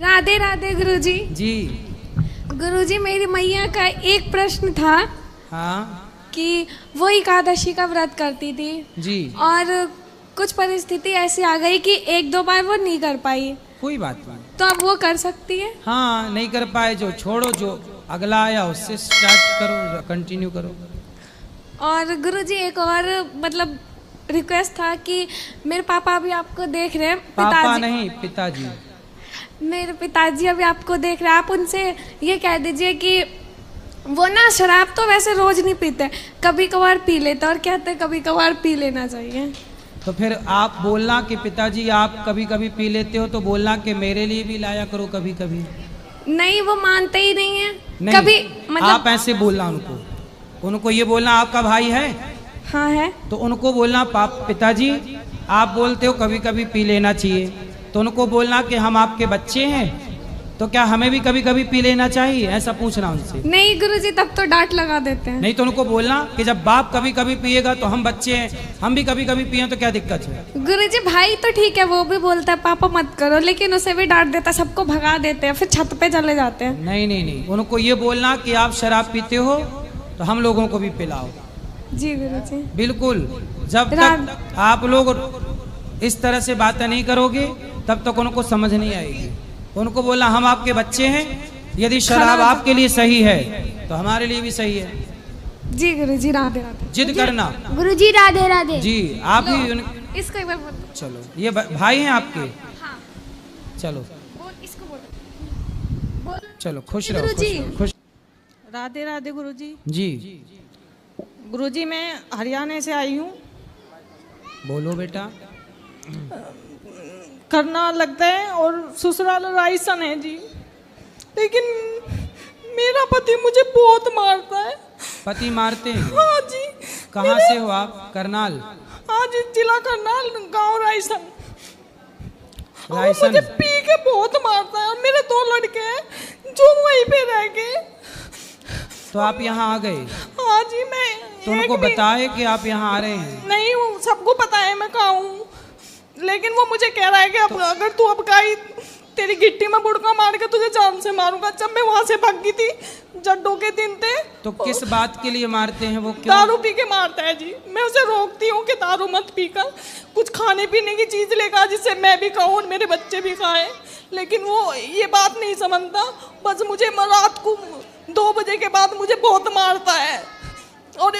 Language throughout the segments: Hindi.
राधे राधे गुरुजी। जी गुरुजी, मेरी मैया का एक प्रश्न था। हाँ कि वो एकादशी का व्रत करती थी जी। और कुछ परिस्थिति ऐसी आ गई कि एक दो बार वो नहीं कर पाई, कोई बात नहीं। तो अब वो कर सकती है? हाँ, नहीं कर पाए जो छोड़ो, जो अगला आया उससे स्टार्ट करो, कंटिन्यू करो। और गुरुजी एक और मतलब रिक्वेस्ट था कि मेरे पापा अभी आपको देख रहे हैं। पापा नहीं, पिताजी। मेरे पिताजी अभी आपको देख रहे हैं, आप उनसे ये कह दीजिए कि वो ना शराब तो वैसे रोज नहीं पीते, कभी कभार पी लेते और कहते कभी कभार पी लेना चाहिए। तो फिर आप बोलना कि पिताजी आप कभी कभी पी लेते हो, तो बोलना कि मेरे लिए भी लाया करो कभी कभी। नहीं, वो मानते ही नहीं है। नहीं, कभी मतलब आप ऐसे बोलना उनको ये बोलना आपका भाई है। हाँ है। तो उनको बोलना पिताजी आप बोलते हो कभी कभी पी लेना चाहिए, तो उनको बोलना कि हम आपके बच्चे हैं, तो क्या हमें भी कभी कभी पी लेना चाहिए, ऐसा पूछना उनसे। नहीं गुरुजी, तब तो डांट लगा देते हैं। नहीं तो उनको बोलना कि जब बाप कभी कभी पिएगा तो हम बच्चे हैं, हम भी कभी कभी पिए तो क्या दिक्कत है। गुरुजी भाई तो ठीक है, वो भी बोलता है पापा मत करो, लेकिन उसे भी डांट देता है, सबको भगा देते हैं, फिर छत पे चले जाते हैं। नहीं नहीं नहीं, उनको ये बोलना कि आप शराब पीते हो तो हम लोगों को भी पिलाओ। जी गुरुजी बिल्कुल। जब तक आप लोग इस तरह से बातें नहीं करोगे तब तक उनको समझ नहीं आएगी। उनको बोला हम आपके बच्चे हैं, यदि शराब आपके लिए सही है तो हमारे लिए भी सही है। जी गुरुजी राधे राधे। जिद करना। गुरुजी राधे राधे। जी आप ही इसको एक बार बोलो। चलो, ये भाई हैं आपके। हाँ। चलो इसको बोलो। चलो, खुश रहो, गुरुजी। खुश रहो, खुश। राधे राधे गुरुजी। जी गुरुजी मैं हरियाणा से आई हूँ। बोलो बेटा। करना लगता है और ससुराल रायसन है जी, लेकिन मेरा पति मुझे बहुत मारता है। पति मारते हैं? हाँ जी। कहाँ से हो आप? करनाल? हाँ जी, जिला करनाल, गांव रायसन। रायसन। मुझे पी के बहुत मारता है और मेरे 2 लड़के हैं जो वहीं पे रह गए। तो आप यहाँ आ गए? हाँ जी। मैं तो उनको बताए कि आप यहाँ आ रहे हैं? नहीं, वो सबको पता है मैं कहाँ हूँ, लेकिन वो मुझे कह रहा है कि अब अगर तू अब गई तेरी गिट्टी में बुड़का मार के तुझे जान से मारूंगा। जब मैं वहां से भागी थी, जड्डों के दिन थे। तो किस बात के लिए मारते हैं वो? क्यों? दारू पी के मारता है जी। मैं उसे रोकती हूँ कि दारू मत पीकर कुछ खाने पीने की चीज लेगा जिससे मैं भी खाऊं और मेरे बच्चे भी खाएं, लेकिन वो ये बात नहीं समझता। बस मुझे रात को 2 बजे के बाद मुझे बहुत मारता है और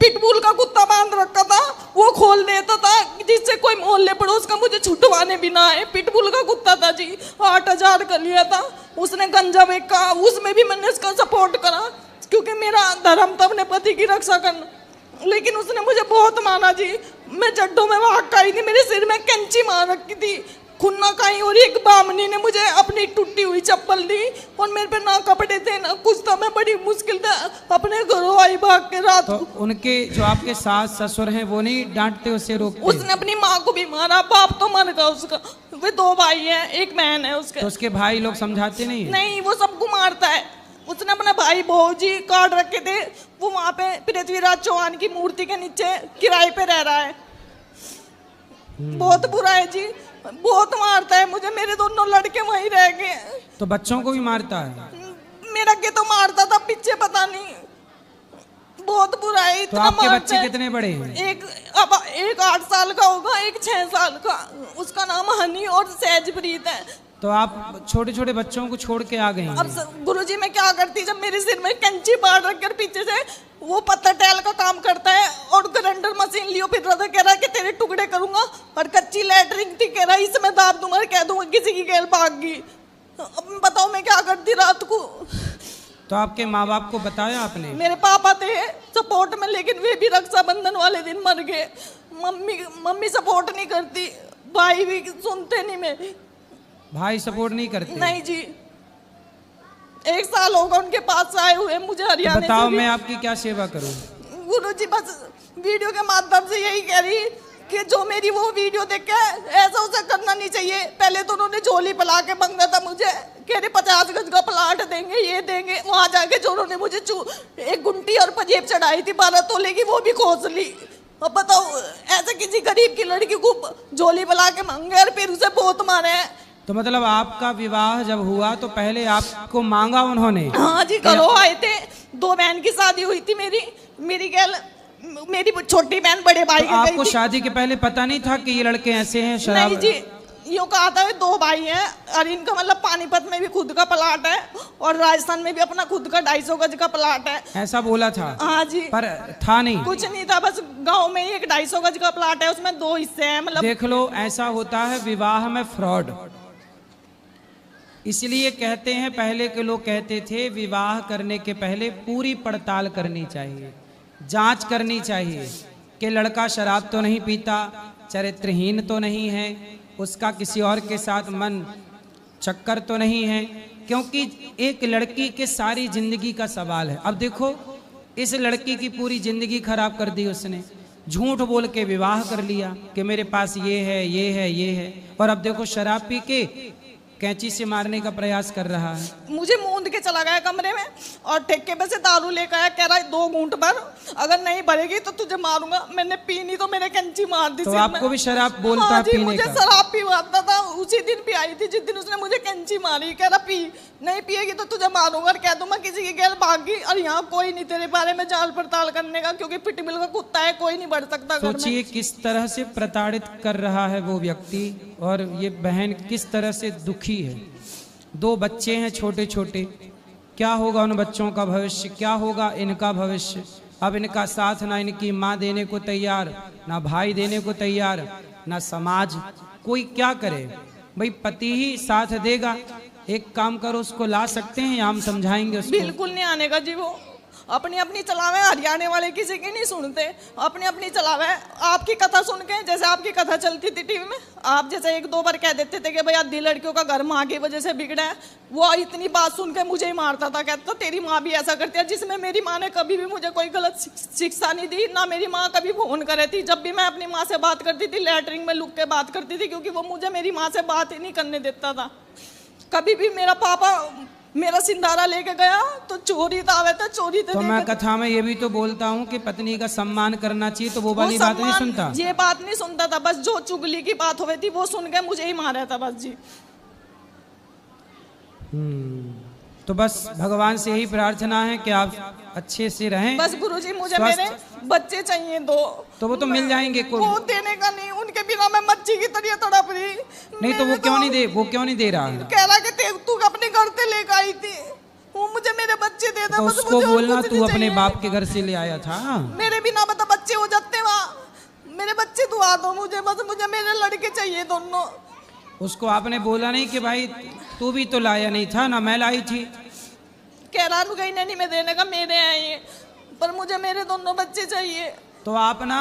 पिटबुल का कुत्ता बांध रखा था, वो खोल देता था जिससे कोई मोहल्ले पड़ोस का मुझे छुटवाने भी ना आए। पिटबुल का कुत्ता था जी, 8,000 का लिया था उसने, गंजा बेचा, उसमें भी मैंने उसका सपोर्ट करा क्योंकि मेरा धर्म था अपने पति की रक्षा करना, लेकिन उसने मुझे बहुत मारा जी। मैं जड्डों में भाग खाई थी, मेरे सिर में कैंची मार रखी थी, खुन्ना खाई, और एक बामनी ने मुझे अपनी टूटी हुई चप्पल दी और मेरे पे ना कपड़े थे ना कुछ था। मैं बड़ी मुश्किल से अपने घरों आई भाग के रात तो को। उनके जो आपके सास ससुर हैं वो नहीं डांटते, उससे रोकते? उसने अपनी माँ को भी मारा, बाप तो मर गया उसका, वे 2 भाई हैं, एक बहन है उसके। तो उसके भाई लोग समझाते नहीं है? नहीं, वो सबको मारता है। उसने अपने भाई भौजी काट रखे थे, वो वहाँ पे पृथ्वीराज चौहान की मूर्ति के नीचे किराए पे रह रहा है। बहुत बुरा है जी, बहुत मारता है मुझे। मेरे 2 लड़के वहीं रह गए। तो बच्चों को भी मारता है? मेरा के तो मारता था, पीछे पता नहीं, बहुत बुरा है। तो इतना आपके मारता बच्चे है। कितने बड़े हैं? एक 8 साल का होगा, एक 6 साल का। उसका नाम हनी और सहजप्रीत है। तो आप छोटे छोटे बच्चों को छोड़ के आ गए हैं? अब गुरुजी मैं क्या करती, जब मेरे सिर में कैंची बाढ़ रखकर पीछे से वो पत्थर टैल का काम करता है और ग्राइंडर मशीन लियो, फिर रहा कह रहा है कि तेरे टुकड़े करूंगा, और कच्ची लैटरिन थी, कह रहा इसमें दाब दूंगा, कह दूंगा किसी की गैल भाग गई। अब बताओ मैं क्या करती रात को। तो आपके माँ बाप को बताया आपने? मेरे पापा थे सपोर्ट में, लेकिन वे भी रक्षाबंधन वाले दिन मर गए। मम्मी सपोर्ट नहीं करती, भाई भी सुनते नहीं मेरे। भाई सपोर्ट नहीं करते? नहीं जी, 1 साल होगा उनके पास आए हुए मुझे हरियाणा से। बताओ मैं आपकी क्या सेवा करूं? गुरुजी बस वीडियो के माध्यम से यही कह रही कि जो मेरी वो वीडियो देख के ऐसा उसे करना नहीं चाहिए। पहले तो उन्होंने झोली पिला के मांगा था मुझे, कह रहे 50 गज का प्लाट देंगे, ये देंगे। वहां जाके जो उन्होंने मुझे एक गुंटी और पंजेब चढ़ाई थी 12 तोले की, वो भी खोस ली। अब बताओ, ऐसे किसी गरीब की लड़की को झोली पिला के मांगे और फिर उसे बहुत मारे। तो मतलब आपका विवाह जब हुआ तो पहले आपको मांगा उन्होंने? हाँ जी, करो आए थे। 2 बहन की शादी हुई थी मेरी मेरी छोटी बहन बड़े भाई तो की आपको गई थी। शादी के पहले पता नहीं था कि ये लड़के ऐसे हैं, शराब? नहीं जी, यूँ कहा था 2 भाई हैं और इनका मतलब पानीपत में भी खुद का प्लाट है और राजस्थान में भी अपना खुद का 250 गज का प्लाट है। ऐसा बोला था? हाँ जी, पर था नहीं? कुछ नहीं था, बस गांव में ही एक 250 गज का प्लाट है, उसमें 2 हिस्से हैं। मतलब देख लो, ऐसा होता है विवाह में फ्रॉड। इसलिए कहते हैं, पहले के लोग कहते थे विवाह करने के पहले पूरी पड़ताल करनी चाहिए, जांच करनी चाहिए कि लड़का शराब तो नहीं पीता, चरित्रहीन तो नहीं है, उसका किसी और के साथ मन चक्कर तो नहीं है, क्योंकि एक लड़की के सारी जिंदगी का सवाल है। अब देखो, इस लड़की की पूरी जिंदगी खराब कर दी उसने, झूठ बोल के विवाह कर लिया कि मेरे पास ये है, ये है, ये है, और अब देखो शराब पी के कैंची से मारने का प्रयास कर रहा है। मुझे मूंद के चला गया कमरे में और ठेके पे से दारू लेकर आया, कह रहा है 2 घूंट भर, अगर नहीं भरेगी तो तुझे मारूंगा। मैंने पी नहीं तो मेरे कैंची मार दी। तो सिर आपको में। भी शराब बोलता हाँ है जी, पीने मुझे का? शराब पीवाता था। उसी दिन भी आई थी जिस दिन उसने मुझे कैंची मारी, कह रहा पी, नहीं पिएगी तो तुझे मारूंगा और कह दूंगा किसी की गैल भागी। और यहाँ कोई नहीं तेरे बारे में जांच पड़ताल करने का, क्योंकि पिटबिल का कुत्ता है, कोई नहीं बढ़ सकता घर में। सोचिए किस तरह से प्रताड़ित कर रहा है वो व्यक्ति, और ये बहन किस तरह से दुखी है। 2 बच्चे हैं छोटे छोटे, क्या होगा उन बच्चों का भविष्य, क्या होगा इनका भविष्य। अब इनका साथ ना इनकी माँ देने को तैयार, ना भाई देने को तैयार, ना समाज, कोई क्या करे भाई? पति ही साथ देगा। एक काम करो, उसको ला सकते हैं या हम समझाएंगे उसको? बिल्कुल नहीं आने का जी, वो अपनी अपनी चलावे। हरियाणा वाले किसी की नहीं सुनते, अपनी अपनी चलावे। आपकी कथा सुन के, जैसे आपकी कथा चलती थी टीवी में, आप जैसे 1-2 बार कह देते थे कि भाई आधी लड़कियों का घर माँ की वजह से बिगड़ा है, वो इतनी बात सुन के मुझे ही मारता था, कहता तेरी माँ भी ऐसा करती है। जिसमें मेरी माँ ने कभी भी मुझे कोई गलत शिक्षा नहीं दी, ना मेरी माँ कभी फोन करे थी। जब भी मैं अपनी माँ से बात करती थी, लैटरिन में लुक के बात करती थी, क्योंकि वो मुझे मेरी माँ से बात ही नहीं करने देता था। कभी भी मेरा पापा मेरा सिंधारा लेके गया तो चोरी था, चोरी तो मैं कथा में ये भी तो बोलता हूँ कि पत्नी का सम्मान करना चाहिए, तो वो वाली बात नहीं सुनता। ये बात नहीं सुनता था, बस जो चुगली की बात हो रही थी वो सुन के मुझे ही मारा था बस जी। तो बस भगवान से यही प्रार्थना है कि आप अच्छे से रहें। बस गुरुजी, मुझे मेरे बच्चे चाहिए 2। तो वो तो मिल जाएंगे। वो देने का नहीं, उनके बिना मैं मच्छी की तरह तड़प रही। नहीं तो वो क्यों नहीं दे, वो क्यों नहीं दे रहा है? कह रहा कि तू अपने घर से लेकर आई थी, वो मुझे मेरे बच्चे दे दे। तो उसको बोलना तू अपने बाप के घर से ले आया था। मेरे बिना बता बच्चे हो जाते वहाँ, मेरे बच्चे दुआ दो मुझे, बस मुझे मेरे लड़के चाहिए दोनों। उसको आपने बोला नहीं कि भाई तू भी तो लाया नहीं था ना, मैं लाई थी? कह रहा कहीं नहीं मैं देने का, मेरे हैं ये, पर मुझे मेरे दोनों बच्चे चाहिए। तो आप ना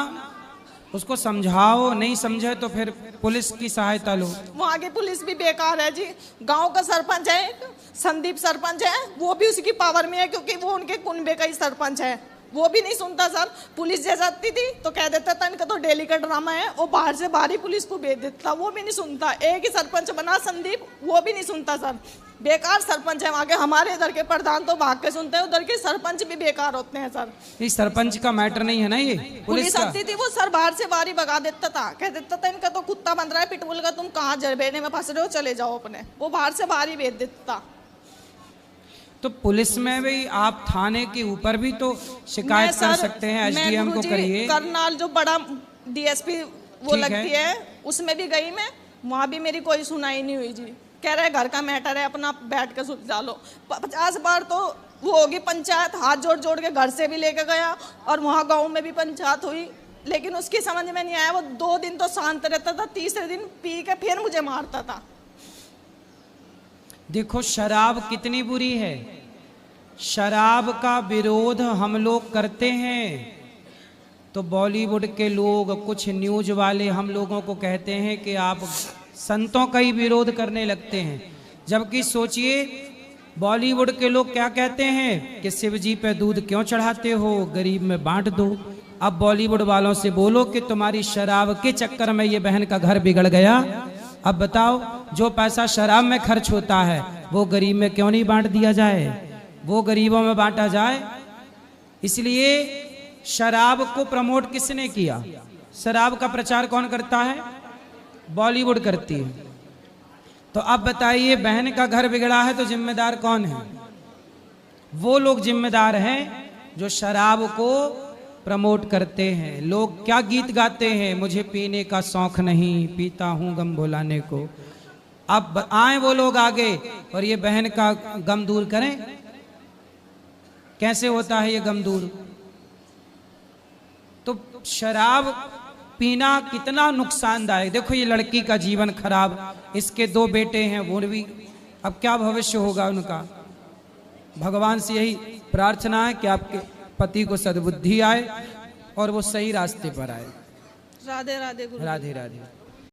उसको समझाओ, नहीं समझे तो फिर पुलिस की सहायता लो। वहाँ की पुलिस भी बेकार है जी। गांव का सरपंच है, संदीप सरपंच है, वो भी उसकी पावर में है, क्योंकि वो उनके कुनबे का ही सरपंच है। वो भी नहीं सुनता सर। पुलिस जैसा आती थी तो कह देता था इनका तो डेली का ड्रामा है, वो बाहर से बाहर ही पुलिस को भेज देता, वो भी नहीं सुनता। एक ही सरपंच बना संदीप, वो भी नहीं सुनता सर। बेकार सरपंच है वहाँ के। हमारे इधर के प्रधान तो भाग के सुनते हैं, उधर के सरपंच भी बेकार होते हैं सर। इस सरपंच का मैटर नहीं है ना ये, पुलिस आती थी, वो सर बाहर से बाहर ही भगा देता था, कह देता था इनका तो कुत्ता बन रहा है पिटबुल का, तुम कहाँ जरबेने में फंस रहे हो, चले जाओ अपने। वो बाहर से बाहर ही भेज देता। तो पुलिस में भी आप थाने के ऊपर भी तो शिकायत कर सकते हैं, एसडीएम को करिए। करनाल जो बड़ा डीएसपी वो लगती है, उसमें भी गई मैं, वहाँ भी मेरी कोई सुनाई नहीं हुई जी। कह रहे घर का मैटर है, अपना बैठ के सुलझा लो। 50 बार तो वो होगी पंचायत, हाथ जोड़ जोड़ के घर से भी लेके गया, और वहाँ गाँव में भी पंचायत हुई, लेकिन उसकी समझ में नहीं आया। वो 2 दिन तो शांत रहता था, तीसरे दिन पी के फिर मुझे मारता था। देखो शराब कितनी बुरी है। शराब का विरोध हम लोग करते हैं तो बॉलीवुड के लोग, कुछ न्यूज वाले हम लोगों को कहते हैं कि आप संतों का ही विरोध करने लगते हैं। जबकि सोचिए बॉलीवुड के लोग क्या कहते हैं कि शिव जी पे दूध क्यों चढ़ाते हो, गरीब में बांट दो। अब बॉलीवुड वालों से बोलो कि तुम्हारी शराब के चक्कर में ये बहन का घर बिगड़ गया। अब बताओ, जो पैसा शराब में खर्च होता है वो गरीब में क्यों नहीं बांट दिया जाए, वो गरीबों में बांटा जाए। इसलिए शराब को प्रमोट किसने किया? शराब का प्रचार कौन करता है? बॉलीवुड करती है। तो अब बताइए, बहन का घर बिगड़ा है तो जिम्मेदार कौन है? वो लोग जिम्मेदार हैं जो शराब को प्रमोट करते हैं। लोग क्या गीत गाते हैं, मुझे पीने का शौक नहीं, पीता हूं गम भुलाने को। अब आए वो लोग आगे और ये बहन का गम दूर करें। कैसे होता है ये गम दूर? तो शराब पीना कितना नुकसानदायक। देखो ये लड़की का जीवन खराब, इसके 2 बेटे हैं, वो भी अब क्या भविष्य होगा उनका। भगवान से यही प्रार्थना है कि आपके पति को सद्बुद्धि आए और वो सही रास्ते पर आए। राधे राधे गुरु। राधे राधे।